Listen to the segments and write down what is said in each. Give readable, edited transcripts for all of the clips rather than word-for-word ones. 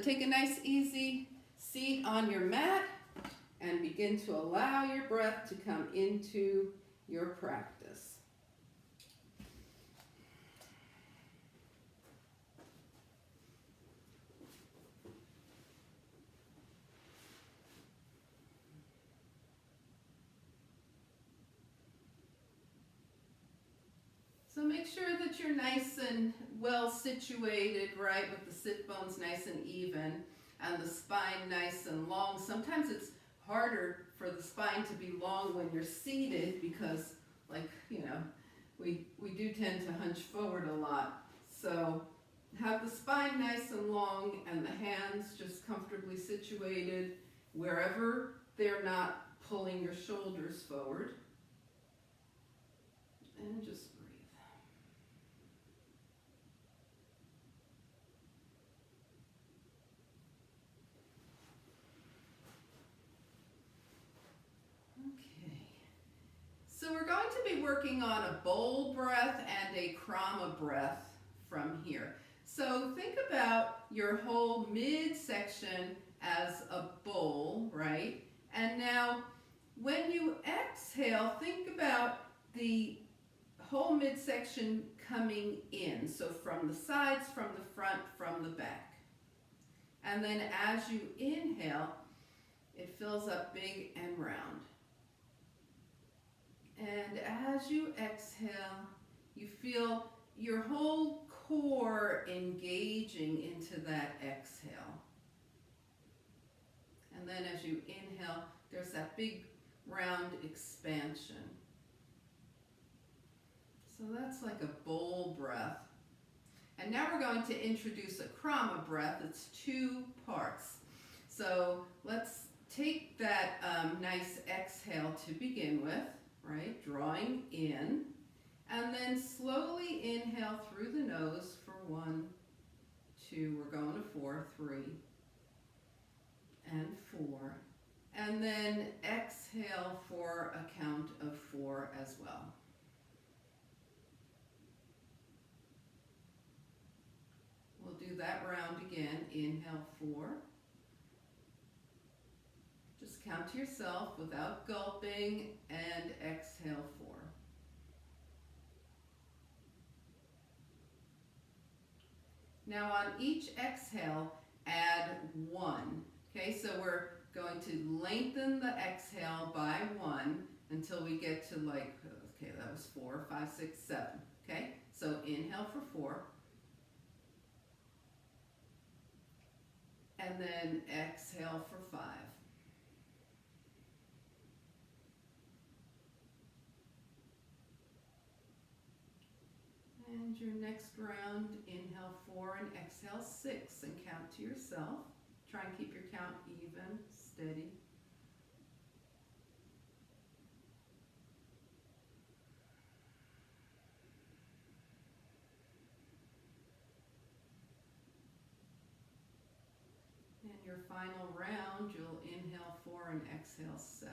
Take a nice easy seat on your mat and begin to allow your breath to come into your practice. So make sure that you're nice and well situated, right, with the sit bones nice and even and the spine nice and long. Sometimes it's harder for the spine to be long when you're seated because, like, we do tend to hunch forward a lot. So have the spine nice and long and the hands just comfortably situated wherever they're not pulling your shoulders forward. And just so we're going to be working on a bowl breath and a krama breath from here. So think about your whole midsection as a bowl, right? And now when you exhale, think about the whole midsection coming in. So from the sides, from the front, from the back. And then as you inhale, it fills up big and round. And as you exhale, you feel your whole core engaging into that exhale. And then as you inhale, there's that big round expansion. So that's like a bowl breath. And now we're going to introduce a krama breath. It's 2 parts. So let's take that nice exhale to begin with. Right, drawing in, and then slowly inhale through the nose for 1, 2, we're going to 4, 3, and 4, and then exhale for a count of 4 as well. We'll do that round again. Inhale 4. Just count to yourself without gulping and exhale 4. Now on each exhale, add 1. Okay, so we're going to lengthen the exhale by 1 until we get to okay, that was 4, 5, 6, 7. Okay, so inhale for 4. And then exhale for 5. And your next round, inhale 4 and exhale 6 and count to yourself. Try and keep your count even, steady. And your final round, you'll inhale 4 and exhale 7.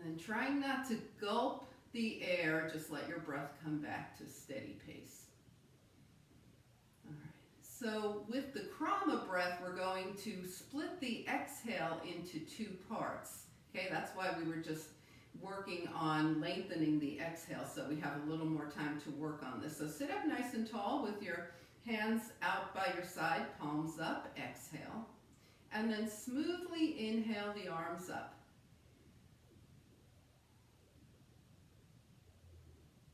And trying not to gulp the air, just let your breath come back to a steady pace. All right. So with the krama breath, we're going to split the exhale into 2 parts. Okay, that's why we were just working on lengthening the exhale, so we have a little more time to work on this. So sit up nice and tall with your hands out by your side, palms up, exhale. And then smoothly inhale the arms up.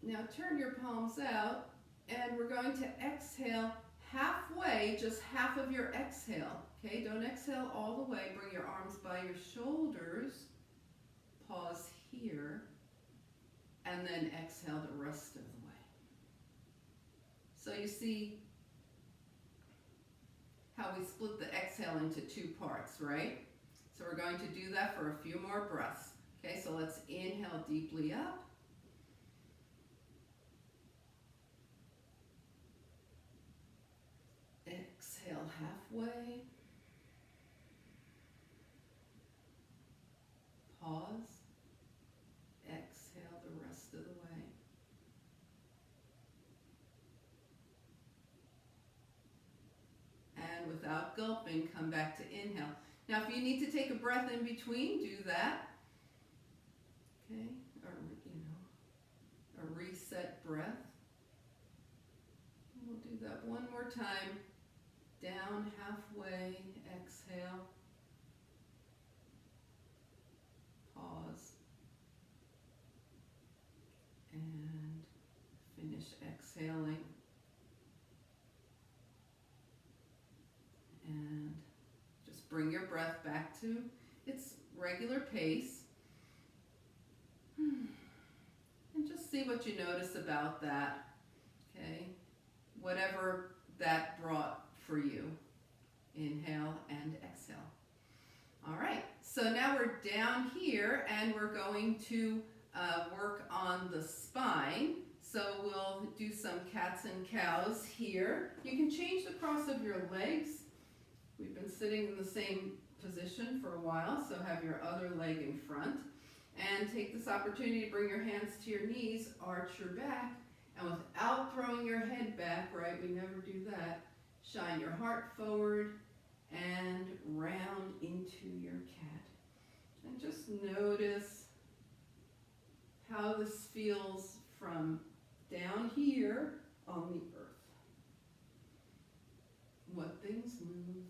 Now turn your palms out, and we're going to exhale halfway, just half of your exhale. Okay, don't exhale all the way. Bring your arms by your shoulders. Pause here, and then exhale the rest of the way. So you see how we split the exhale into 2 parts, right? So we're going to do that for a few more breaths. Okay, so let's inhale deeply up. Exhale halfway. way. Pause. Exhale the rest of the way. And without gulping, come back to inhale. Now, if you need to take a breath in between, do that. Okay, or a reset breath. We'll do that one more time. Down halfway, exhale. Pause. And finish exhaling. And just bring your breath back to its regular pace. And just see what you notice about that. Okay, whatever that brought for you. Inhale and exhale. All right, so now we're down here and we're going to work on the spine. So we'll do some cats and cows here. You can change the cross of your legs. We've been sitting in the same position for a while, so have your other leg in front. And take this opportunity to bring your hands to your knees, arch your back, and without throwing your head back, right, we never do that, shine your heart forward and round into your cat. And just notice how this feels from down here on the earth. What things move.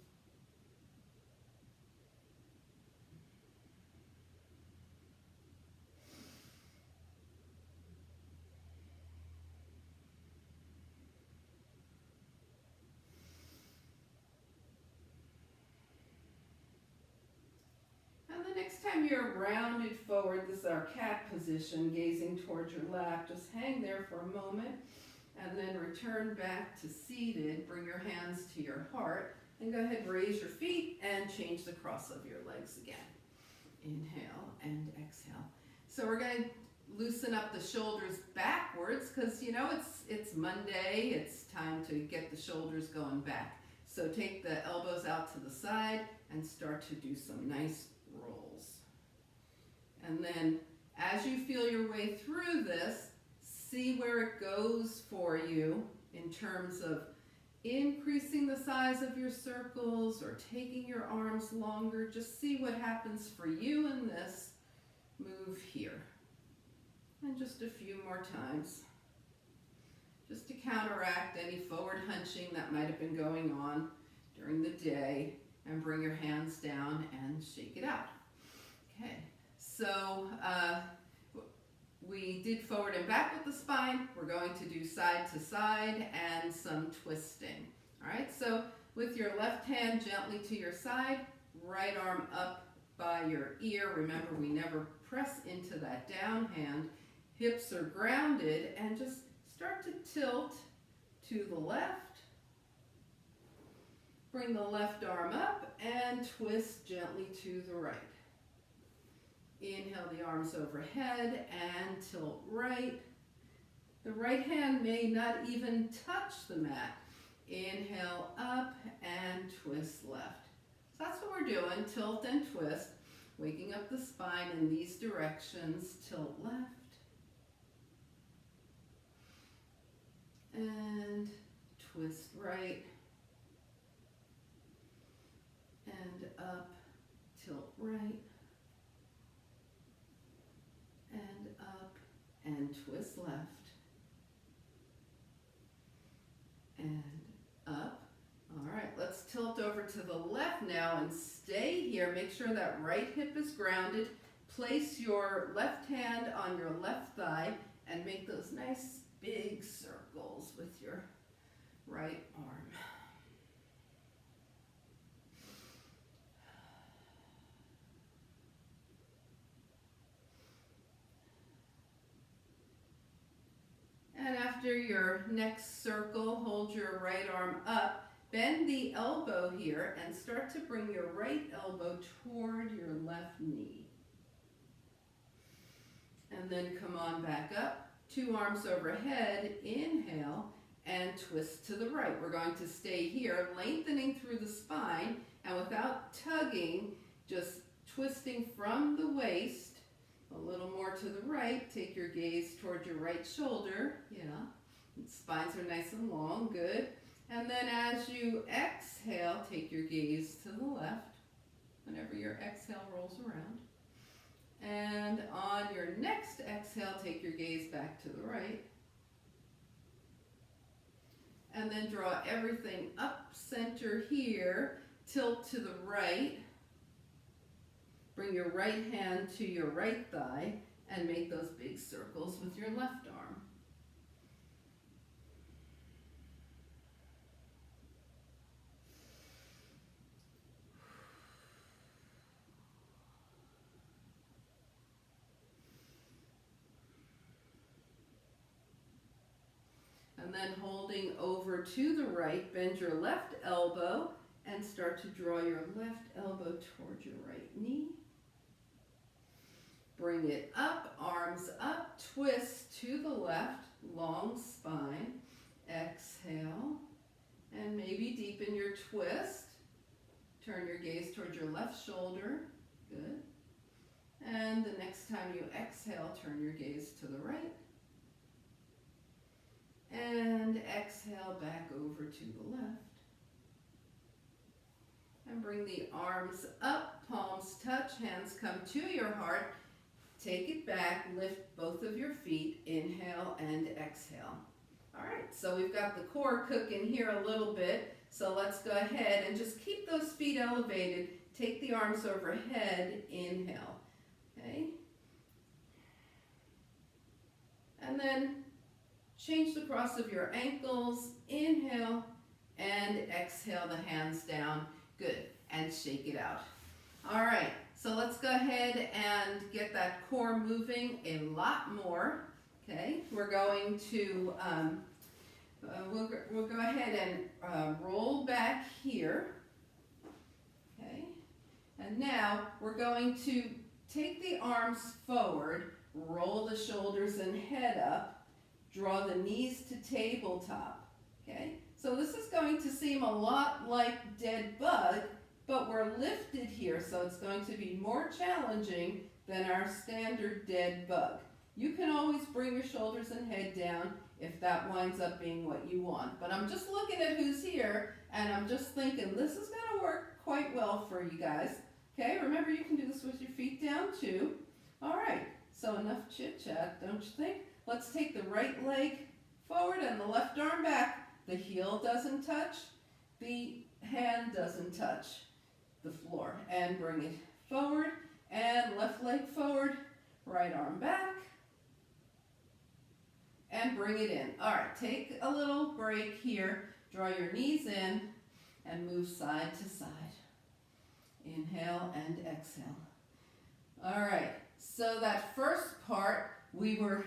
Next time you're rounded forward, this is our cat position, gazing towards your lap. Just hang there for a moment and then return back to seated. Bring your hands to your heart and go ahead and raise your feet and change the cross of your legs again. Inhale and exhale. So we're going to loosen up the shoulders backwards because you know it's Monday. It's time to get the shoulders going back. So take the elbows out to the side and start to do some nice rolls. And then as you feel your way through this, see where it goes for you in terms of increasing the size of your circles or taking your arms longer. Just see what happens for you in this move here. And just a few more times, just to counteract any forward hunching that might have been going on during the day. And bring your hands down and shake it out. Okay, so we did forward and back with the spine. We're going to do side to side and some twisting. All right, so with your left hand gently to your side, right arm up by your ear. Remember, we never press into that down hand. Hips are grounded and just start to tilt to the left. Bring the left arm up and twist gently to the right. Inhale the arms overhead and tilt right. The right hand may not even touch the mat. Inhale up and twist left. So that's what we're doing, tilt and twist. Waking up the spine in these directions, tilt left. And twist right. And up, tilt right, and up, and twist left, and up. All right, let's tilt over to the left now and stay here. Make sure that right hip is grounded. Place your left hand on your left thigh and make those nice big circles with your right arm. And after your next circle, hold your right arm up, bend the elbow here, and start to bring your right elbow toward your left knee. And then come on back up, two arms overhead, inhale, and twist to the right. We're going to stay here, lengthening through the spine, and without tugging, just twisting from the waist, a little more to the right. Take your gaze toward your right shoulder. Yeah, spines are nice and long, good. And then as you exhale, take your gaze to the left whenever your exhale rolls around. And on your next exhale, take your gaze back to the right. And then draw everything up center here, tilt to the right. Bring your right hand to your right thigh and make those big circles with your left arm. And then holding over to the right, bend your left elbow and start to draw your left elbow toward your right knee. Bring it up, arms up, twist to the left, long spine. Exhale, and maybe deepen your twist. Turn your gaze toward your left shoulder. Good. And the next time you exhale, turn your gaze to the right. And exhale back over to the left. And bring the arms up, palms touch, hands come to your heart. Take it back, lift both of your feet, inhale and exhale. All right, so we've got the core cooking here a little bit, so let's go ahead and just keep those feet elevated. Take the arms overhead, inhale, okay? And then change the cross of your ankles, inhale, and exhale the hands down, good, and shake it out. All right. So let's go ahead and get that core moving a lot more, okay? We're going to, we'll go ahead and roll back here, okay? And now we're going to take the arms forward, roll the shoulders and head up, draw the knees to tabletop, okay? So this is going to seem a lot like dead bug, but we're lifted here, so it's going to be more challenging than our standard dead bug. You can always bring your shoulders and head down if that winds up being what you want. But I'm just looking at who's here, and I'm just thinking this is going to work quite well for you guys. Okay, remember you can do this with your feet down too. All right, so enough chit-chat, don't you think? Let's take the right leg forward and the left arm back. The heel doesn't touch, the hand doesn't touch the floor, and bring it forward, and left leg forward, right arm back, and bring it in. All right, take a little break here, draw your knees in, and move side to side. Inhale and exhale. All right, so that first part, we were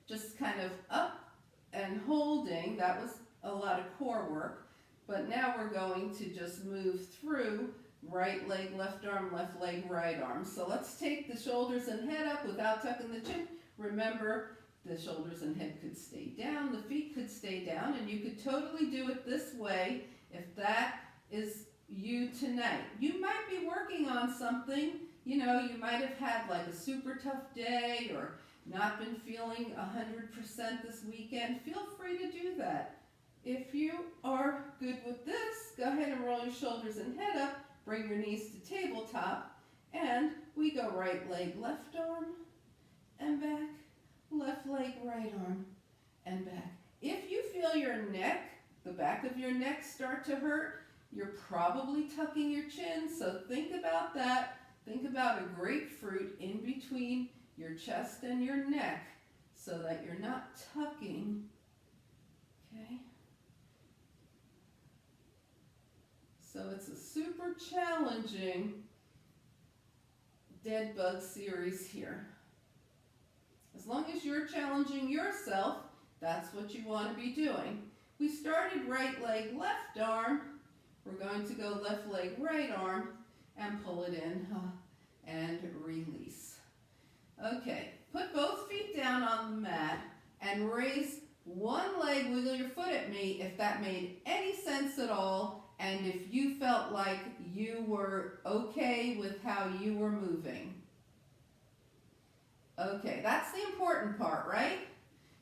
just kind of up and holding. That was a lot of core work, but now we're going to just move through right leg, left arm, left leg, right arm. So let's take the shoulders and head up without tucking the chin. Remember, the shoulders and head could stay down, the feet could stay down, and you could totally do it this way if that is you tonight. You might be working on something, you know, you might have had like a super tough day or not been feeling 100% this weekend. Feel free to do that. If you are good with this, go ahead and roll your shoulders and head up. Bring your knees to tabletop, and we go right leg, left arm, and back, left leg, right arm, and back. If you feel your neck, the back of your neck start to hurt, you're probably tucking your chin, so think about that. Think about a grapefruit in between your chest and your neck so that you're not tucking, okay? So it's a super challenging dead bug series here. As long as you're challenging yourself, that's what you want to be doing. We started right leg, left arm. We're going to go left leg, right arm, and pull it in and release. Okay, put both feet down on the mat and raise one leg, wiggle your foot at me if that made any sense at all, and if you felt like you were okay with how you were moving. Okay, that's the important part, right?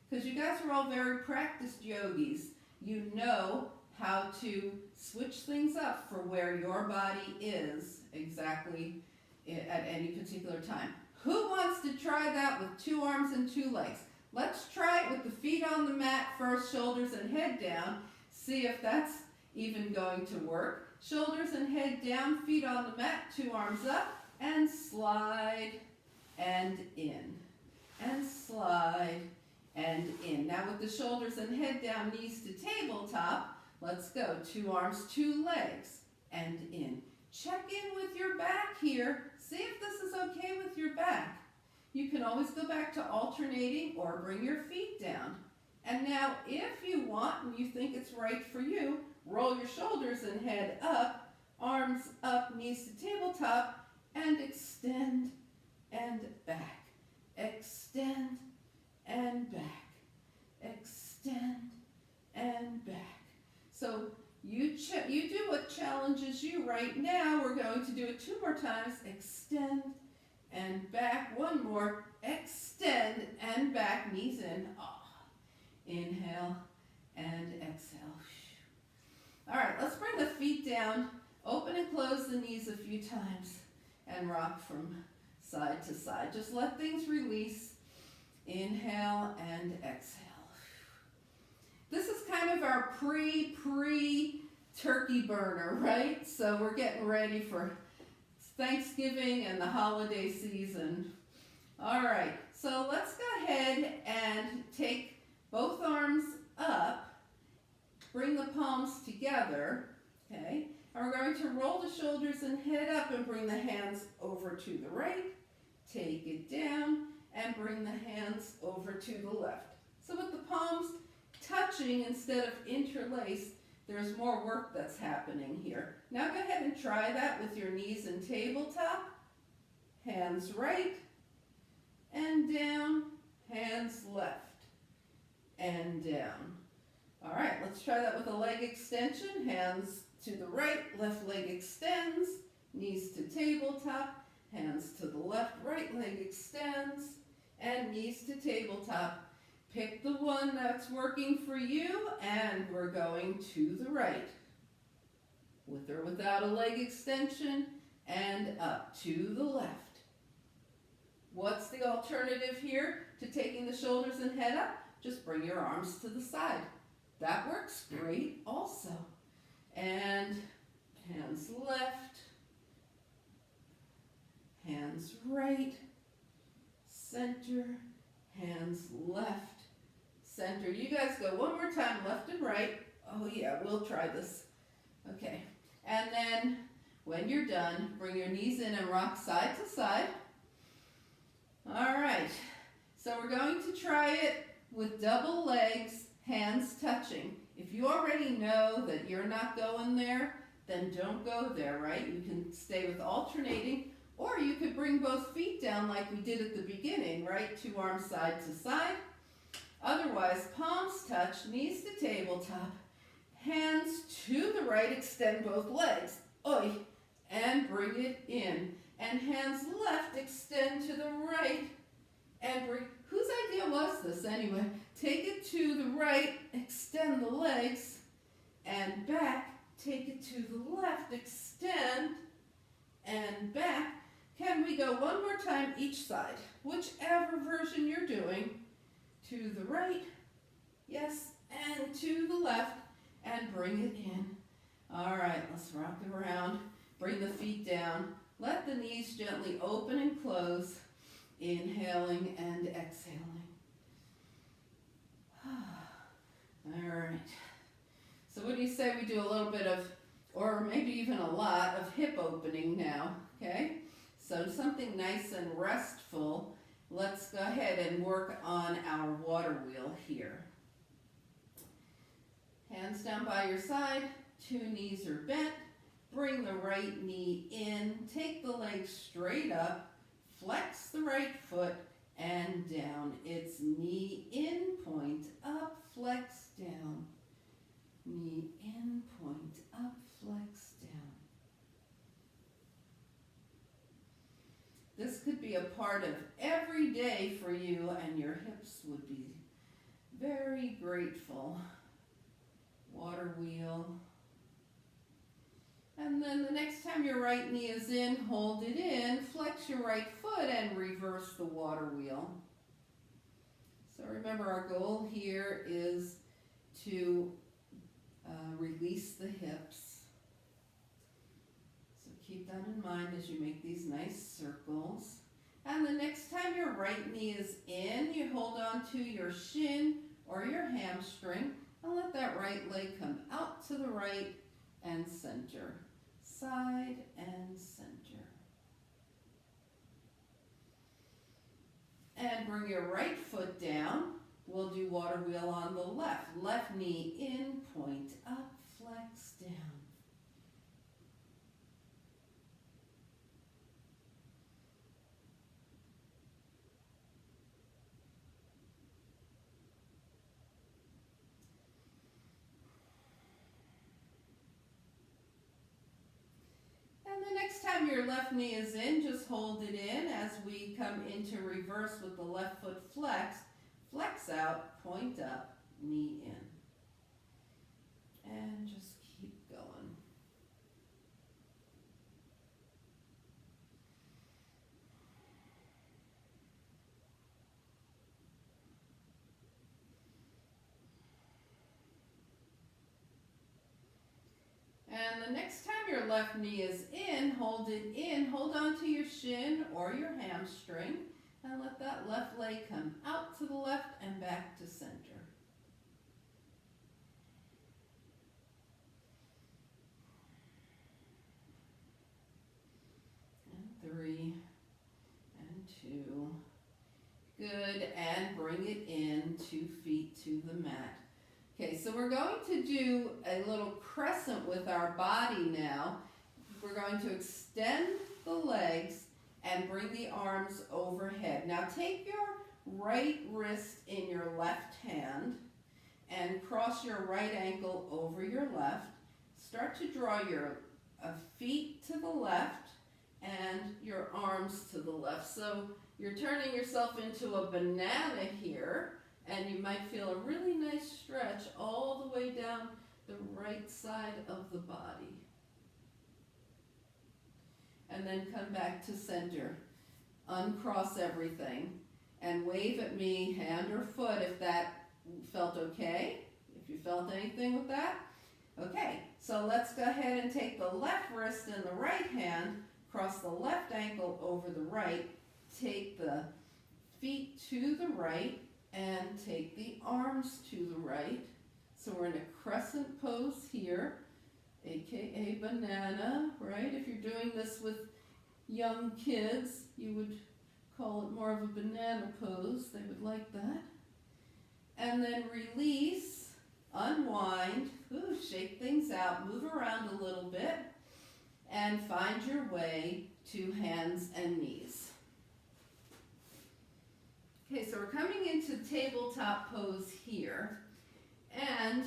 Because you guys are all very practiced yogis. You know how to switch things up for where your body is exactly at any particular time. Who wants to try that with 2 arms and 2 legs? Let's try it with the feet on the mat first, shoulders and head down. See if that's even going to work. Shoulders and head down, feet on the mat, 2 arms up, and slide and in. And slide and in. Now with the shoulders and head down, knees to tabletop, let's go. 2 arms, 2 legs, and in. Check in with your back here. See if this is okay with your back. You can always go back to alternating or bring your feet down. And now if you want and you think it's right for you, roll your shoulders and head up, arms up, knees to tabletop, and extend and back. Extend and back. Extend and back. So you do what challenges you right now. We're going to do it 2 more times. Extend and back. 1 more. Extend and back. Knees in. Oh. Inhale and exhale. All right, let's bring the feet down. Open and close the knees a few times and rock from side to side. Just let things release. Inhale and exhale. This is kind of our pre-turkey burner, right? So we're getting ready for Thanksgiving and the holiday season. All right, so let's go ahead and take both arms up, bring the palms together, okay? And we're going to roll the shoulders and head up and bring the hands over to the right, take it down, and bring the hands over to the left. So with the palms touching instead of interlaced, there's more work that's happening here. Now go ahead and try that with your knees and tabletop. Hands right and down, hands left and down. All right, let's try that with a leg extension. Hands to the right, left leg extends, knees to tabletop, hands to the left, right leg extends, and knees to tabletop. Pick the one that's working for you, and we're going to the right. With or without a leg extension, and up to the left. What's the alternative here to taking the shoulders and head up? Just bring your arms to the side. That works great also. And hands left, hands right, center, hands left, center. You guys go 1 more time, left and right. Oh yeah, we'll try this. Okay, and then when you're done, bring your knees in and rock side to side. All right, so we're going to try it with double legs, hands touching. If you already know that you're not going there, then don't go there, right? You can stay with alternating, or you could bring both feet down like we did at the beginning, right? 2 arms side to side. Otherwise, palms touch, knees to tabletop, hands to the right, extend both legs, oi, and bring it in. And hands left, extend to the right, and bring, whose idea was this anyway? Take it to the right, extend the legs, and back, take it to the left, extend, and back. Can we go 1 more time each side? Whichever version you're doing. To the right, yes, and to the left, and bring it in. All right, let's rock it around. Bring the feet down. Let the knees gently open and close. Inhaling and exhaling. All right. So what do you say we do a little bit of, or maybe even a lot of hip opening now, okay? So something nice and restful. Let's go ahead and work on our water wheel here. Hands down by your side, 2 knees are bent. Bring the right knee in, take the leg straight up, flex the right foot, and down. It's knee in, point up, flex down. Knee in, point up, flex down. This could be a part of every day for you, and your hips would be very grateful. Water wheel. And then the next time your right knee is in, hold it in, flex your right foot and reverse the water wheel. So remember, our goal here is to release the hips. So keep that in mind as you make these nice circles. And the next time your right knee is in, you hold on to your shin or your hamstring and let that right leg come out to the right and center. Side and center. And bring your right foot down. We'll do water wheel on the left. Left knee in, point up, flex down. And the next time your left knee is in, just hold it in as we come into reverse with the left foot flexed. Flex out, point up, knee in. And just keep going. And the next time your left knee is in, hold it in, hold on to your shin or your hamstring, and let that left leg come out to the left and back to center. And 3, and 2. Good, and bring it in, 2 feet to the mat. Okay, so we're going to do a little crescent with our body now. We're going to extend the legs and bring the arms overhead. Now take your right wrist in your left hand and cross your right ankle over your left. Start to draw your feet to the left and your arms to the left. So you're turning yourself into a banana here. And you might feel a really nice stretch all the way down the right side of the body. And then come back to center. Uncross everything. And wave at me, hand or foot, if that felt okay. If you felt anything with that. Okay, so let's go ahead and take the left wrist in the right hand, cross the left ankle over the right, take the feet to the right, and take the arms to the right. So we're in a crescent pose here, aka banana, right? If you're doing this with young kids, you would call it more of a banana pose. They would like that. And then release, unwind, shake things out, move around a little bit, and find your way to hands and knees. Okay, so we're coming into tabletop pose here, and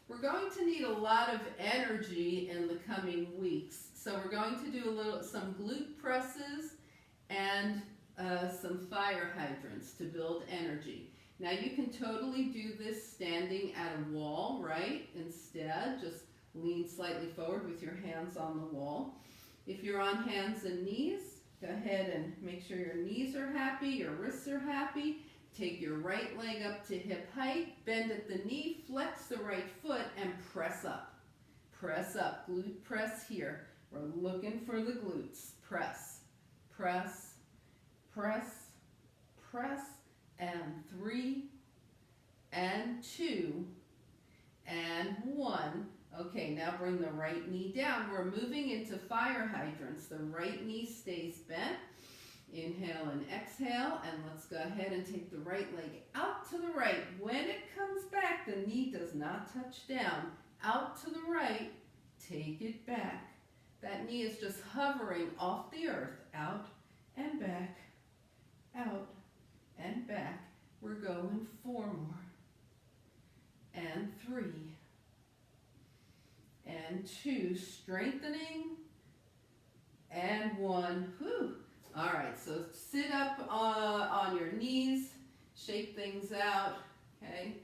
we're going to need a lot of energy in the coming weeks. So we're going to do some glute presses and some fire hydrants to build energy. Now you can totally do this standing at a wall, right? Instead, just lean slightly forward with your hands on the wall. If you're on hands and knees, go ahead and make sure your knees are happy, your wrists are happy. Take your right leg up to hip height, bend at the knee, flex the right foot, and press up. Press up, glute press here. We're looking for the glutes. Press, press, press, press, and 3, and 2, and 1. Okay, now bring the right knee down. We're moving into fire hydrants. The right knee stays bent. Inhale and exhale, and let's go ahead and take the right leg out to the right. When it comes back, the knee does not touch down. Out to the right, take it back. That knee is just hovering off the earth. Out and back, out and back. We're going 4 more, and 3, and 2, strengthening, and 1. Whew. All right, so sit up on your knees, shake things out, okay?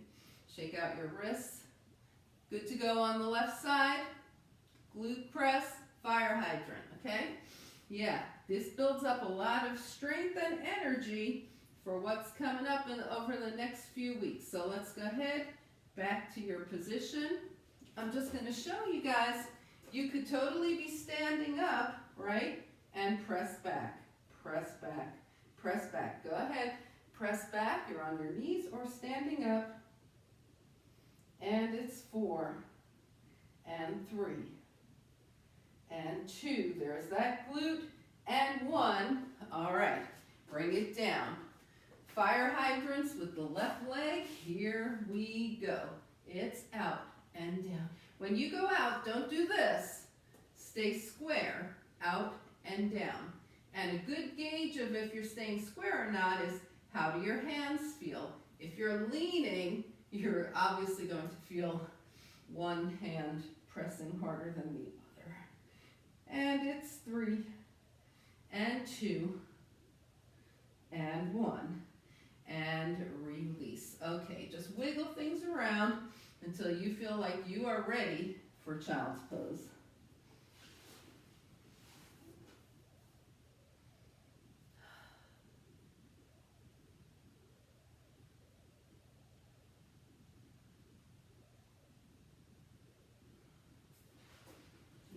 Shake out your wrists. Good to go on the left side. Glute press, fire hydrant, okay? Yeah, this builds up a lot of strength and energy for what's coming up over the next few weeks. So let's go ahead, back to your position. I'm just going to show you guys, you could totally be standing up, right? And press back, press back, press back. Go ahead, press back. You're on your knees or standing up. And it's 4, and 3, and 2. There's that glute, and 1. All right, bring it down. Fire hydrants with the left leg. Here we go. It's out and down. When you go out, don't do this. Stay square, out and down. And a good gauge of if you're staying square or not is how do your hands feel. If you're leaning, you're obviously going to feel one hand pressing harder than the other. And it's 3, and 2, and 1, and release. Okay, just wiggle things around until you feel like you are ready for child's pose.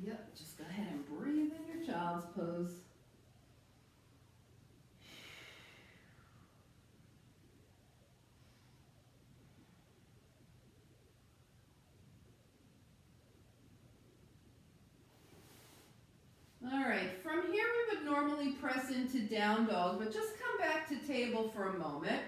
Yep, just go ahead and breathe in your child's pose. All right, from here we would normally press into down dog, but just come back to table for a moment.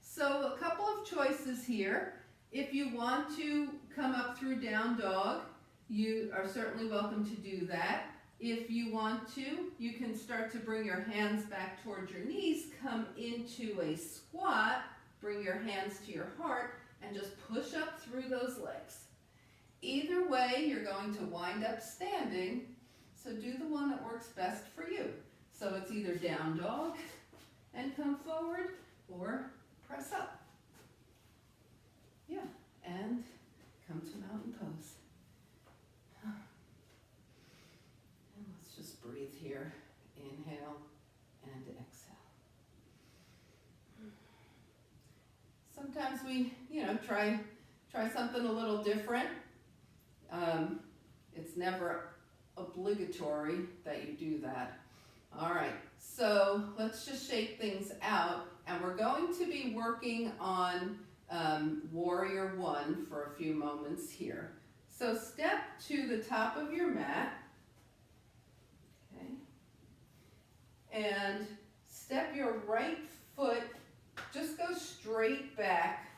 So a couple of choices here. If you want to come up through down dog, you are certainly welcome to do that. If you want to, you can start to bring your hands back towards your knees, come into a squat, bring your hands to your heart, and just push up through those legs. Either way, you're going to wind up standing, so do the one that works best for you. So it's either down dog and come forward, or press up. Yeah, and come to mountain pose. And let's just breathe here. Inhale and exhale. Sometimes we, try something a little different. It's never obligatory that you do that. All right, so let's just shake things out, and we're going to be working on Warrior 1 for a few moments here. So step to the top of your mat, okay, and step your right foot, just go straight back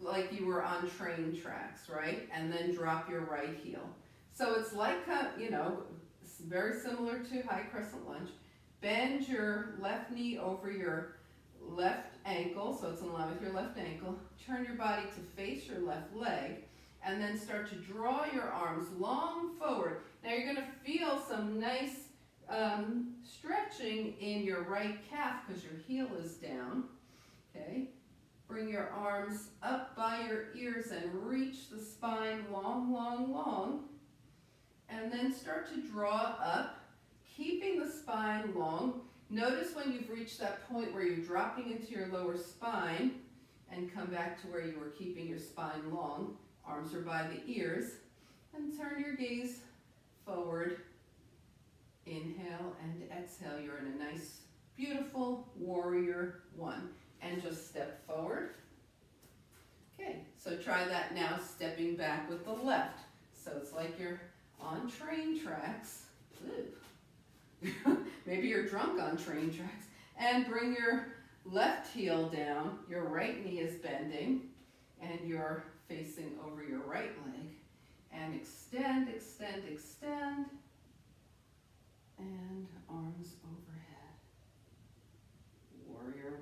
like you were on train tracks, right? And then drop your right heel. So it's like, it's very similar to high crescent lunge. Bend your left knee over your left ankle, so it's in line with your left ankle. Turn your body to face your left leg, and then start to draw your arms long forward. Now you're going to feel some nice stretching in your right calf because your heel is down. Okay. Bring your arms up by your ears and reach the spine long, long, long. And then start to draw up, keeping the spine long. Notice when you've reached that point where you're dropping into your lower spine and come back to where you were keeping your spine long. Arms are by the ears. And turn your gaze forward. Inhale and exhale. You're in a nice, beautiful Warrior 1. And just step forward. Okay, so try that now, stepping back with the left. So it's like you're on train tracks. Maybe you're drunk on train tracks. And bring your left heel down. Your right knee is bending. And you're facing over your right leg. And extend, extend, extend. And arms overhead. Warrior 1.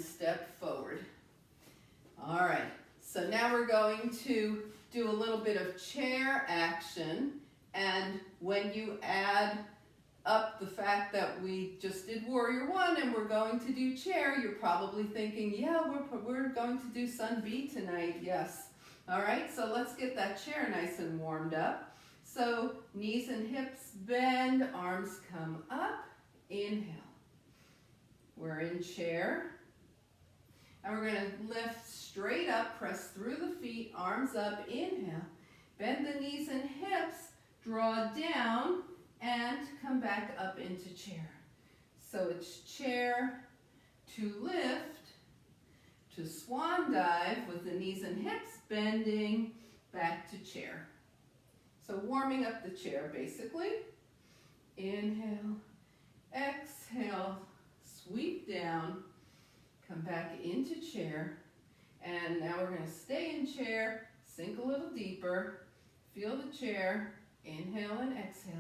step forward. All right, so now we're going to do a little bit of chair action, and when you add up the fact that we just did Warrior One and we're going to do chair, you're probably thinking, yeah, we're going to do Sun B tonight, yes. All right, so let's get that chair nice and warmed up. So knees and hips bend, arms come up, inhale. We're in chair. And we're going to lift straight up, press through the feet, arms up, inhale. Bend the knees and hips, draw down, and come back up into chair. So it's chair to lift, to swan dive with the knees and hips bending, back to chair. So warming up the chair basically. Inhale, exhale, sweep down, come back into chair, and now we're going to stay in chair, sink a little deeper, feel the chair, inhale and exhale,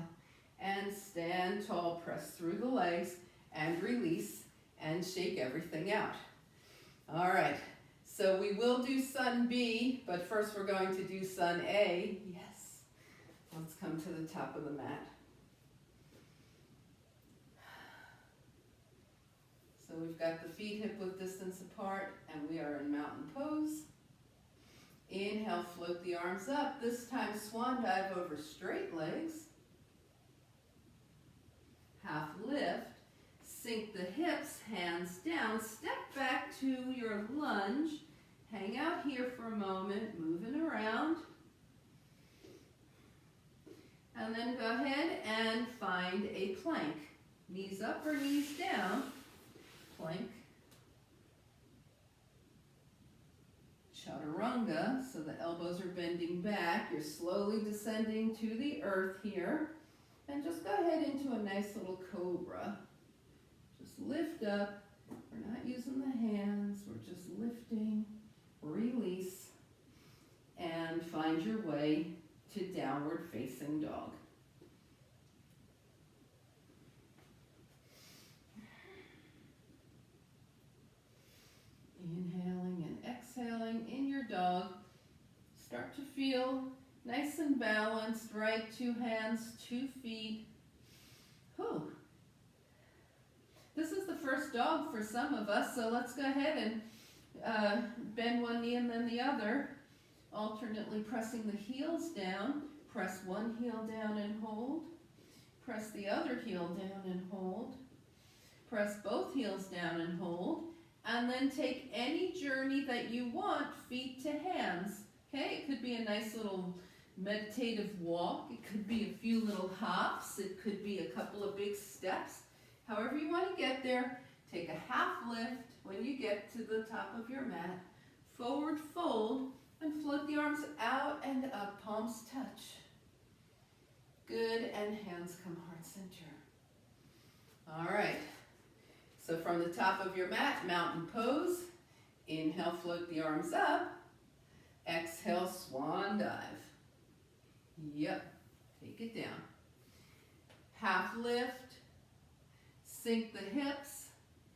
and stand tall, press through the legs, and release, and shake everything out. All right, so we will do Sun B, but first we're going to do Sun A. Yes, let's come to the top of the mat. So we've got the feet hip-width distance apart, and we are in mountain pose. Inhale, float the arms up. This time, swan dive over straight legs. Half lift. Sink the hips, hands down. Step back to your lunge. Hang out here for a moment, moving around. And then go ahead and find a plank. Knees up or knees down. Plank. Chaturanga, so the elbows are bending back. You're slowly descending to the earth here. And just go ahead into a nice little cobra. Just lift up. We're not using the hands. We're just lifting. Release. And find your way to downward facing dog. Inhaling and exhaling in your dog. Start to feel nice and balanced, right? 2 hands, 2 feet. Whew. This is the first dog for some of us, so let's go ahead and bend one knee and then the other, alternately pressing the heels down. Press one heel down and hold. Press the other heel down and hold. Press both heels down and hold. And then take any journey that you want, feet to hands. Okay, it could be a nice little meditative walk. It could be a few little hops. It could be a couple of big steps. However you want to get there, take a half lift when you get to the top of your mat. Forward fold and float the arms out and up, palms touch. Good, and hands come heart center. All right. So from the top of your mat, mountain pose. Inhale, float the arms up. Exhale, swan dive. Yep, take it down. Half lift. Sink the hips.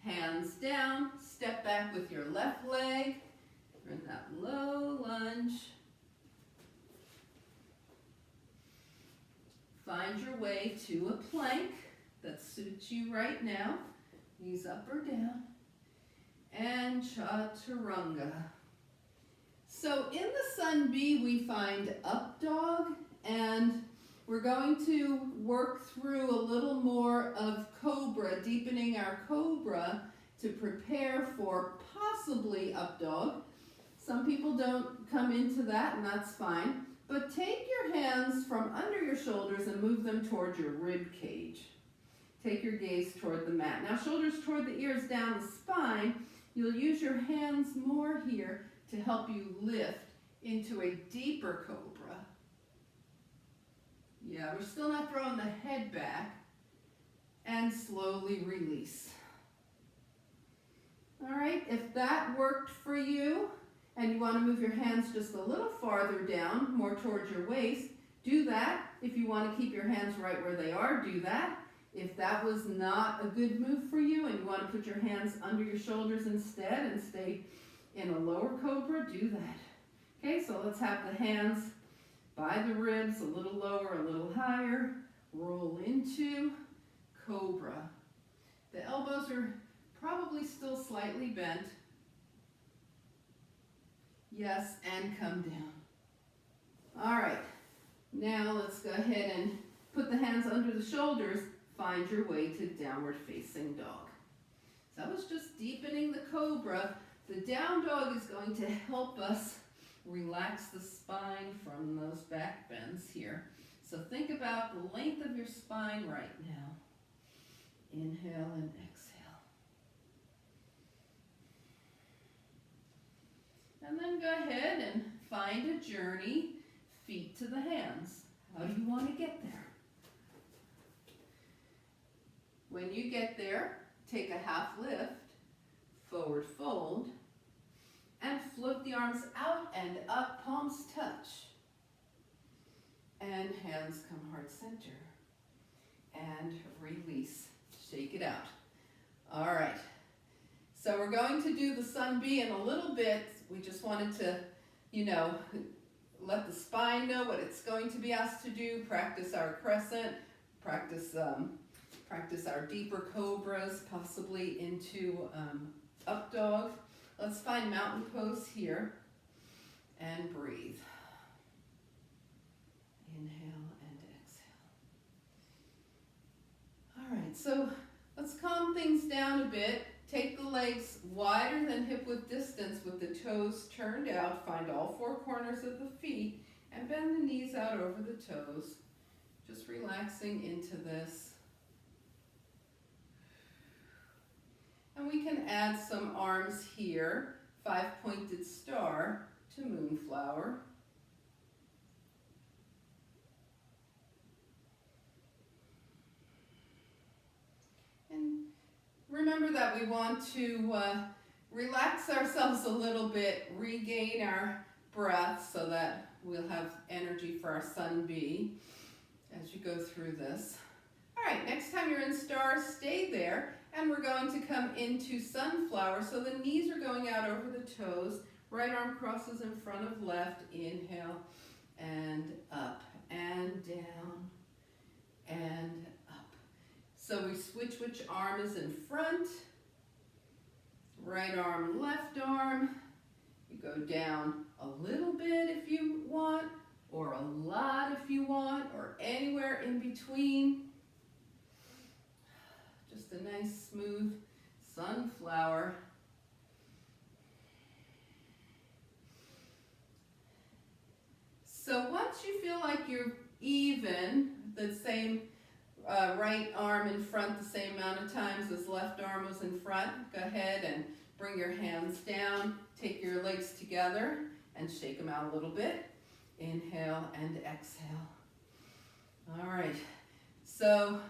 Hands down. Step back with your left leg. You're in that low lunge. Find your way to a plank that suits you right now. Knees up or down, and chaturanga. So in the Sun B, we find up dog, and we're going to work through a little more of cobra, deepening our cobra to prepare for possibly up dog. Some people don't come into that, and that's fine. But take your hands from under your shoulders and move them toward your rib cage. Take your gaze toward the mat. Now shoulders toward the ears, down the spine. You'll use your hands more here to help you lift into a deeper cobra. Yeah, we're still not throwing the head back. And slowly release. All right, if that worked for you and you want to move your hands just a little farther down, more towards your waist, do that. If you want to keep your hands right where they are, do that. If that was not a good move for you and you want to put your hands under your shoulders instead and stay in a lower cobra, do that. Okay, so let's have the hands by the ribs, a little lower, a little higher. Roll into cobra. The elbows are probably still slightly bent. Yes, and come down. All right, now let's go ahead and put the hands under the shoulders. Find your way to downward facing dog. So that was just deepening the cobra. The down dog is going to help us relax the spine from those back bends here. So think about the length of your spine right now. Inhale and exhale. And then go ahead and find a journey, feet to the hands. How do you want to get there? When you get there, take a half lift, forward fold, and float the arms out and up, palms touch. And hands come heart center. And release. Shake it out. All right. So we're going to do the Sun B in a little bit. We just wanted to, let the spine know what it's going to be asked to do. Practice our crescent. Practice our deeper cobras, possibly into up dog. Let's find mountain pose here and breathe. Inhale and exhale. All right, so let's calm things down a bit. Take the legs wider than hip width distance with the toes turned out. Find all four corners of the feet and bend the knees out over the toes. Just relaxing into this. And we can add some arms here, 5-pointed star to moonflower. And remember that we want to relax ourselves a little bit, regain our breath so that we'll have energy for our Sun B as you go through this. All right, next time you're in star, stay there. And we're going to come into sunflower. So the knees are going out over the toes. Right arm crosses in front of left. Inhale and up and down and up. So we switch which arm is in front. Right arm, left arm. You go down a little bit if you want, or a lot if you want, or anywhere in between. Just a nice smooth sunflower. So once you feel like you're even, the same right arm in front the same amount of times as left arm was in front, go ahead and bring your hands down, take your legs together and shake them out a little bit. Inhale and exhale. All right, so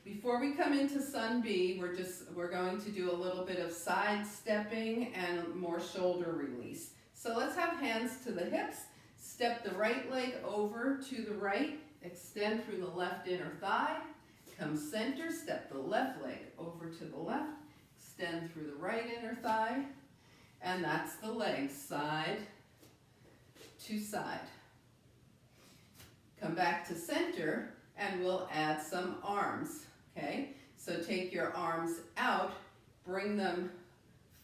before we come into Sun B, we're going to do a little bit of side stepping and more shoulder release. So let's have hands to the hips. Step the right leg over to the right. Extend through the left inner thigh. Come center. Step the left leg over to the left. Extend through the right inner thigh. And that's the legs, side to side. Come back to center and we'll add some arms. Okay, so take your arms out, bring them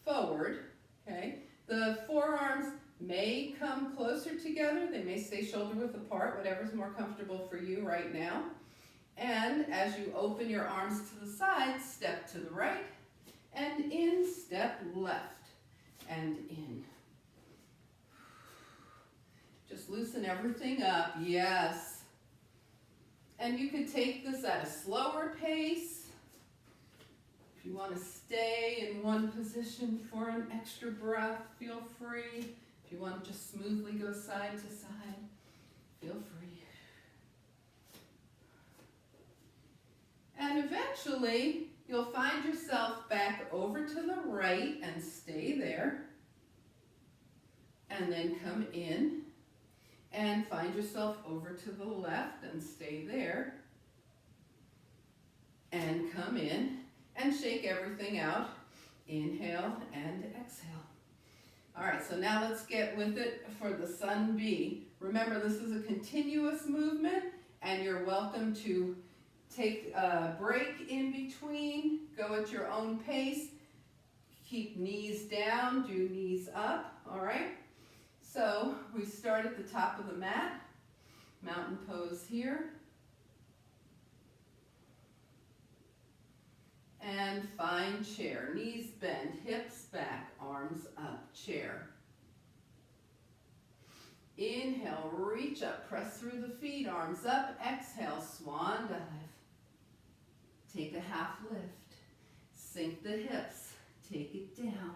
forward, okay? The forearms may come closer together, they may stay shoulder width apart, whatever's more comfortable for you right now. And as you open your arms to the side, step to the right, and in, step left, and in. Just loosen everything up, yes. And you could take this at a slower pace. If you want to stay in one position for an extra breath, feel free. If you want to just smoothly go side to side, feel free. And eventually, you'll find yourself back over to the right and stay there. And then come in. And find yourself over to the left and stay there. and come in and shake everything out. Inhale and exhale. All right, so now let's get with it for the Sun B. Remember, this is a continuous movement, and you're welcome to take a break in between, go at your own pace, keep knees down, do knees up, all right? So we start at the top of the mat, mountain pose here. And find chair, knees bend, hips back, arms up, chair. Inhale, reach up, press through the feet, arms up. Exhale, swan dive. Take a half lift. Sink the hips, take it down.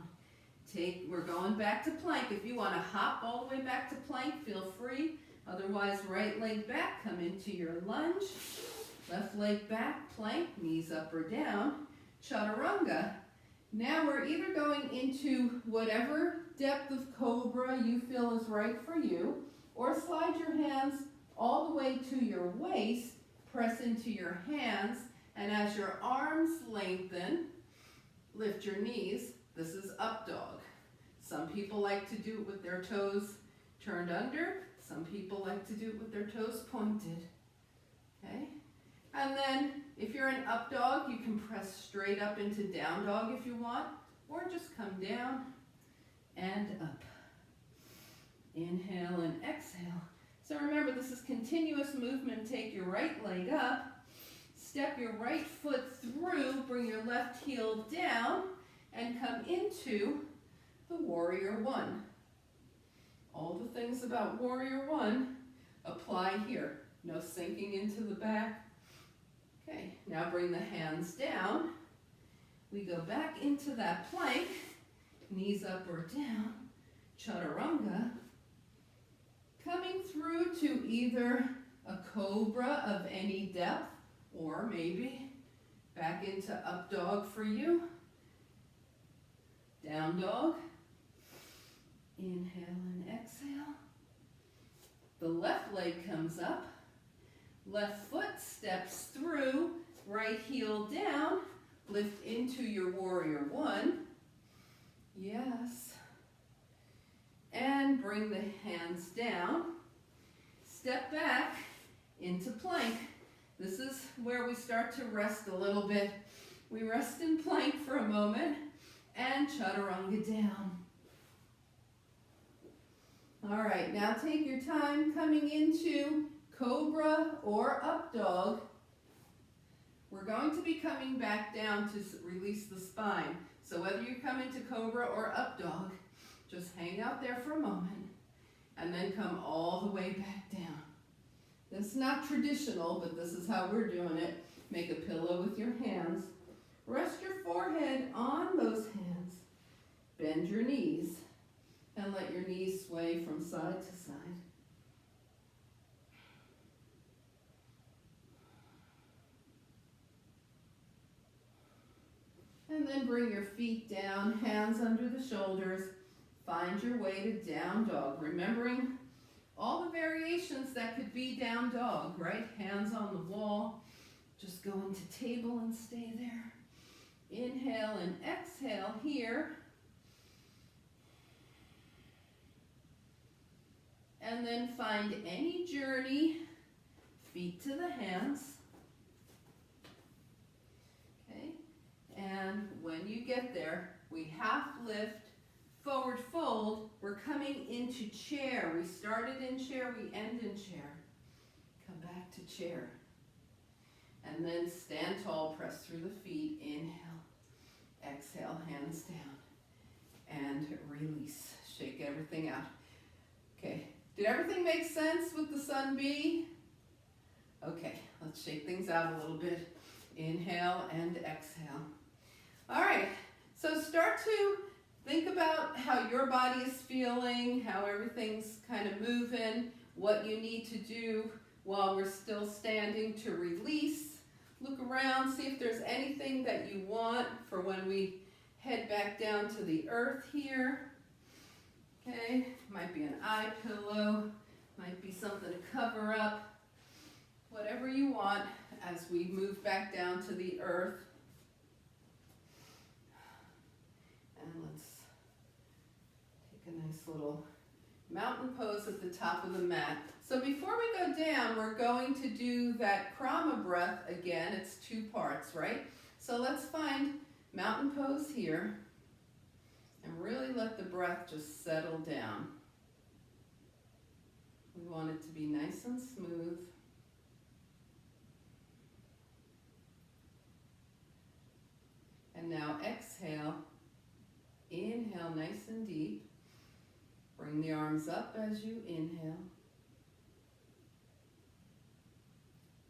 We're going back to plank. If you want to hop all the way back to plank, feel free. Otherwise, right leg back, come into your lunge. Left leg back, plank, knees up or down. Chaturanga. Now we're either going into whatever depth of cobra you feel is right for you, or slide your hands all the way to your waist, press into your hands, and as your arms lengthen, lift your knees. This is up dog. Some people like to do it with their toes turned under. Some people like to do it with their toes pointed. Okay? And then if you're in up dog, you can press straight up into down dog if you want, or just come down and up. Inhale and exhale. So remember, this is continuous movement. Take your right leg up, step your right foot through, bring your left heel down, and come into the warrior one. All the things about warrior one apply here. No sinking into the back. Okay, now bring the hands down. We go back into that plank, knees up or down, chaturanga, coming through to either a cobra of any depth, or maybe back into up dog for you, down dog, inhale and exhale. The left leg comes up. Left foot steps through, right heel down, lift into your warrior one. Yes. And bring the hands down. Step back into plank. This is where we start to rest a little bit. We rest in plank for a moment and chaturanga down. All right, now take your time coming into cobra or up dog. We're going to be coming back down to release the spine. So whether you come into cobra or up dog, just hang out there for a moment and then come all the way back down. This is not traditional, but this is how we're doing it. Make a pillow with your hands. Rest your forehead on those hands. Bend your knees and let your knees sway from side to side. And then bring your feet down, hands under the shoulders. Find your way to down dog. Remembering all the variations that could be down dog, right? Hands on the wall. Just go into table and stay there. Inhale and exhale here. And then find any journey, feet to the hands. And when you get there, we half lift, forward fold. We're coming into chair. We started in chair, we end in chair. Come back to chair. And then stand tall, press through the feet. Inhale, exhale, hands down. And release. Shake everything out. Okay, did everything make sense with the Sun B? Okay, let's shake things out a little bit. Inhale and exhale. All right, so start to think about how your body is feeling, how everything's kind of moving, what you need to do while we're still standing to release. Look around, see if there's anything that you want for when we head back down to the earth here. Okay, might be an eye pillow, might be something to cover up, whatever you want. as we move back down to the earth. And let's take a nice little mountain pose at the top of the mat. So before we go down, we're going to do that Krama breath again. It's 2 parts, right? So let's find mountain pose here and really let the breath just settle down. We want it to be nice and smooth. And now exhale. Inhale nice and deep. Bring the arms up as you inhale.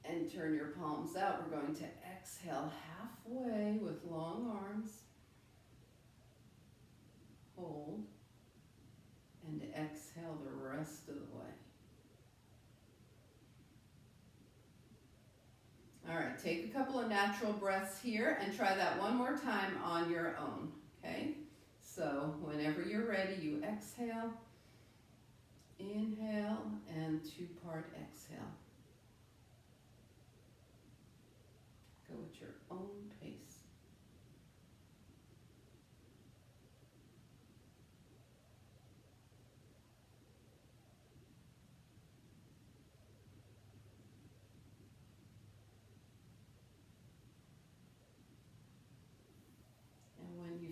And turn your palms out. We're going to exhale halfway with long arms. Hold. And exhale the rest of the way. All right, take a couple of natural breaths here and try that one more time on your own, okay? So whenever you're ready, you exhale, inhale, and 2-part exhale. Go at your own pace.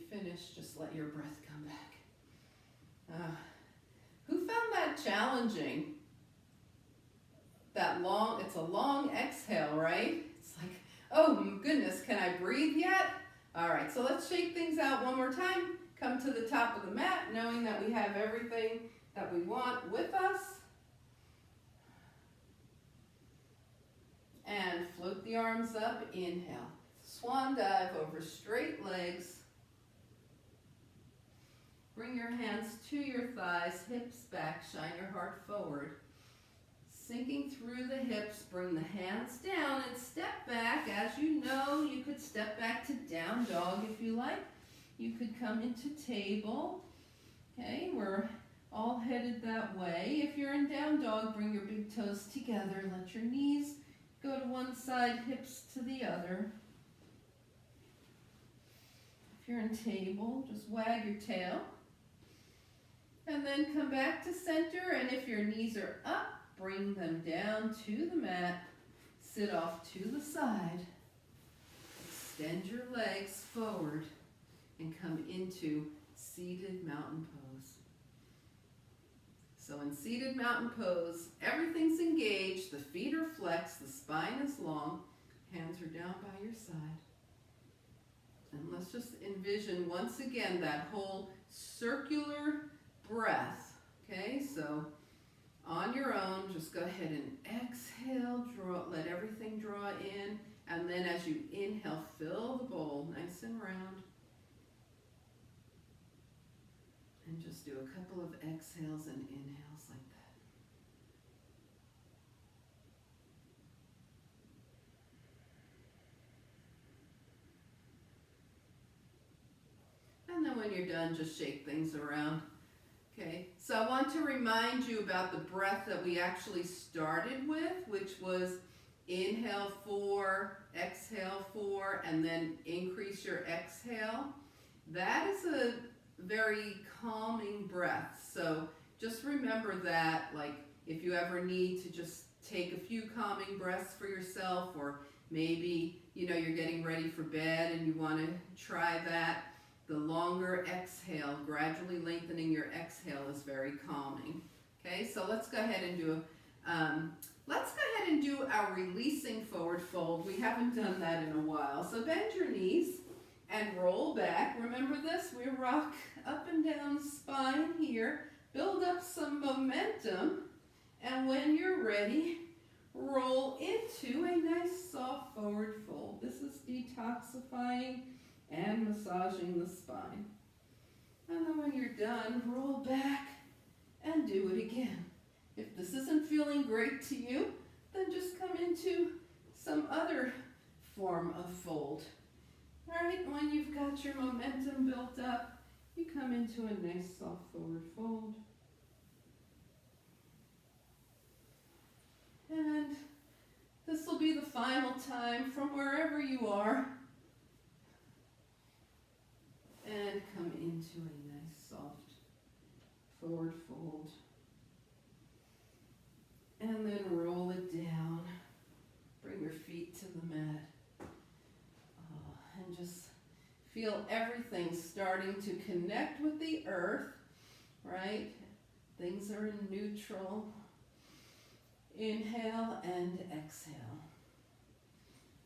Finish, just let your breath come back. Who found that challenging? It's a long exhale, right? It's like, oh goodness, can I breathe yet? All right, so let's shake things out one more time. Come to the top of the mat, knowing that we have everything that we want with us. And float the arms up, inhale. Swan dive over straight legs. Bring your hands to your thighs, hips back, shine your heart forward. Sinking through the hips, bring the hands down and step back. As you know, you could step back to down dog if you like. You could come into table. Okay, we're all headed that way. If you're in down dog, bring your big toes together. Let your knees go to one side, hips to the other. If you're in table, just wag your tail. And then come back to center, and if your knees are up, bring them down to the mat. Sit off to the side. Extend your legs forward and come into seated mountain pose. So in seated mountain pose, everything's engaged, the feet are flexed, the spine is long, hands are down by your side. And let's just envision once again that whole circular breath. Okay, so on your own, just go ahead and exhale, let everything draw in, and then as you inhale, fill the bowl nice and round. And just do a couple of exhales and inhales like that. And then when you're done, just shake things around. Okay, so I want to remind you about the breath that we actually started with, which was inhale 4, exhale 4, and then increase your exhale. That is a very calming breath. So just remember that, like if you ever need to just take a few calming breaths for yourself, or maybe, you're getting ready for bed and you want to try that. The longer exhale, gradually lengthening your exhale, is very calming. Okay, so let's go ahead and do our releasing forward fold. We haven't done that in a while. So bend your knees and roll back. Remember this, we rock up and down the spine here. Build up some momentum, and when you're ready, roll into a nice soft forward fold. This is detoxifying and massaging the spine. And then when you're done, roll back and do it again. If this isn't feeling great to you, then just come into some other form of fold. All right, when you've got your momentum built up, you come into a nice soft forward fold. And this will be the final time from wherever you are. And come into a nice soft forward fold. And then roll it down. Bring your feet to the mat. And just feel everything starting to connect with the earth, right? Things are in neutral. Inhale and exhale.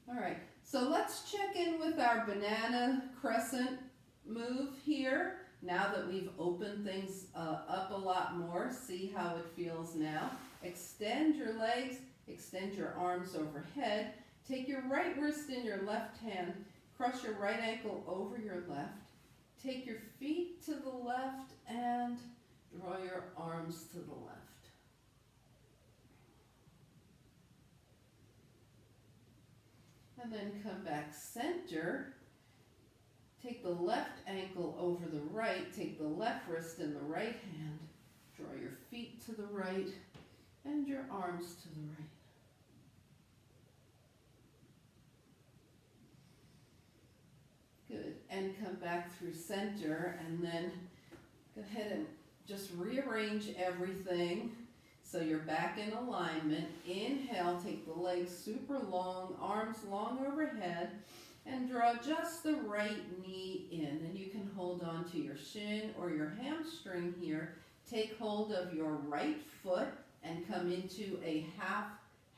All right, so let's check in with our banana crescent move here. Now that we've opened things up a lot more, see how it feels now. Extend your legs, extend your arms overhead. Take your right wrist in your left hand, cross your right ankle over your left. Take your feet to the left and draw your arms to the left. And then come back center. Take the left ankle over the right. Take the left wrist in the right hand. Draw your feet to the right and your arms to the right. Good. And come back through center and then go ahead and just rearrange everything so you're back in alignment. Inhale, take the legs super long, arms long overhead, and draw just the right knee in. And you can hold on to your shin or your hamstring here. Take hold of your right foot and come into a half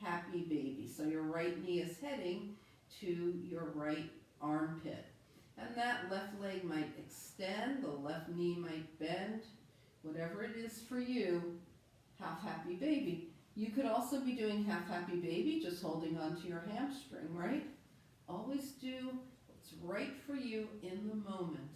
happy baby. So your right knee is heading to your right armpit. And that left leg might extend, the left knee might bend, whatever it is for you, half happy baby. You could also be doing half happy baby, just holding onto your hamstring, right? Always do what's right for you in the moment.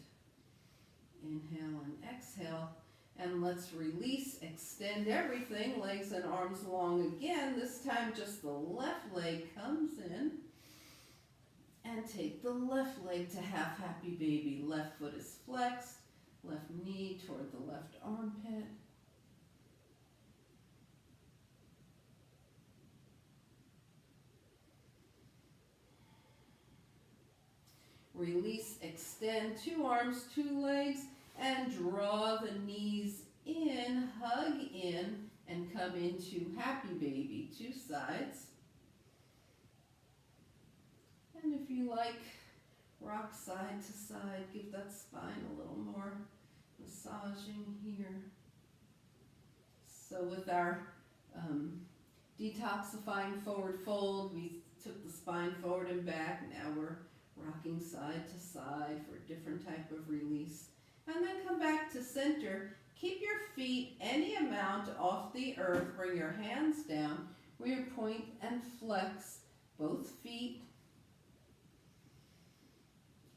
Inhale and exhale. And let's release, extend everything, legs and arms long again. This time just the left leg comes in. And take the left leg to half happy baby. Left foot is flexed, left knee toward the left armpit. Release, extend, two arms, two legs, and draw the knees in, hug in, and come into happy baby, two sides. And if you like, rock side to side, give that spine a little more massaging here. So with our detoxifying forward fold, we took the spine forward and back. Now we're rocking side to side for a different type of release. And then come back to center. Keep your feet any amount off the earth. Bring your hands down where you point and flex both feet.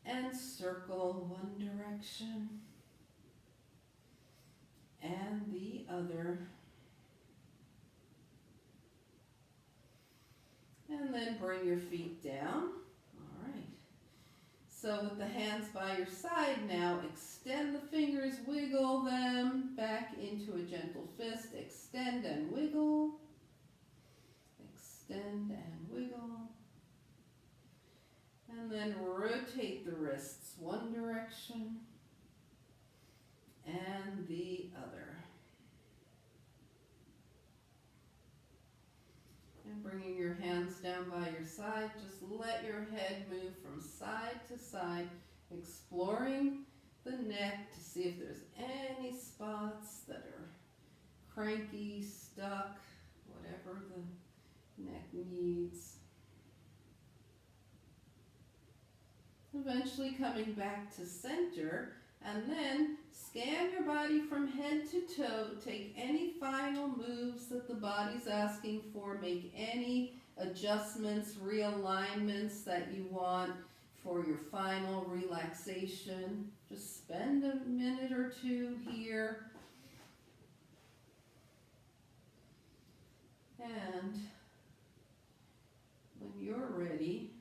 And circle one direction and the other. And then bring your feet down. All right. So with the hands by your side now, extend the fingers, wiggle them back into a gentle fist. Extend and wiggle. Extend and wiggle. And then rotate the wrists one direction and the other. And bringing your hands down by your side, just let your head move from side to side, exploring the neck to see if there's any spots that are cranky, stuck, whatever the neck needs. Eventually coming back to center, and then scan your body from head to toe. Take any final moves that the body's asking for. Make any adjustments, realignments that you want for your final relaxation. Just spend a minute or two here. And when you're ready,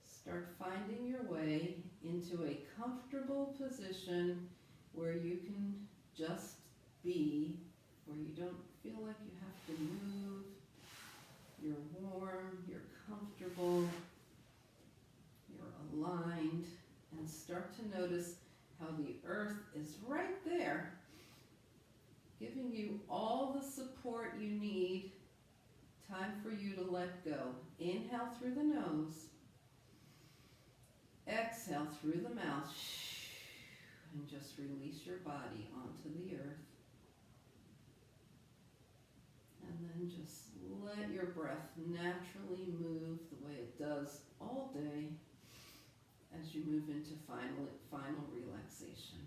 start finding your way into a comfortable position where you can just be, where you don't feel like you have to move to notice how the earth is right there, giving you all the support you need. Time for you to let go. Inhale through the nose. Exhale through the mouth. And just release your body onto the earth. And then just let your breath naturally move the way it does all day as you move into final relaxation.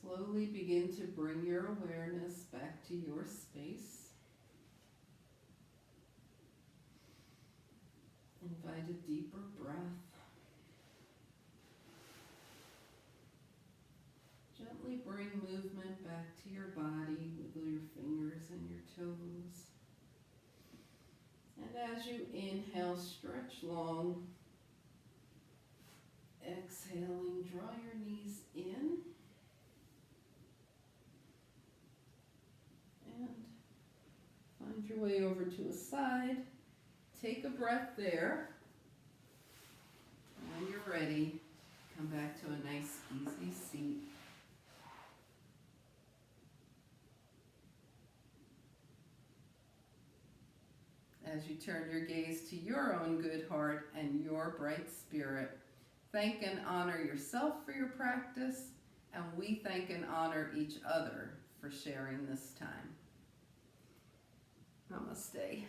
Slowly begin to bring your awareness back to your space. Invite a deeper breath. Gently bring movement back to your body. Wiggle your fingers and your toes. And as you inhale, stretch long. Exhaling, draw your knees in. And find your way over to a side. Take a breath there. When you're ready, come back to a nice, easy seat. As you turn your gaze to your own good heart and your bright spirit, thank and honor yourself for your practice, and we thank and honor each other for sharing this time. Namaste.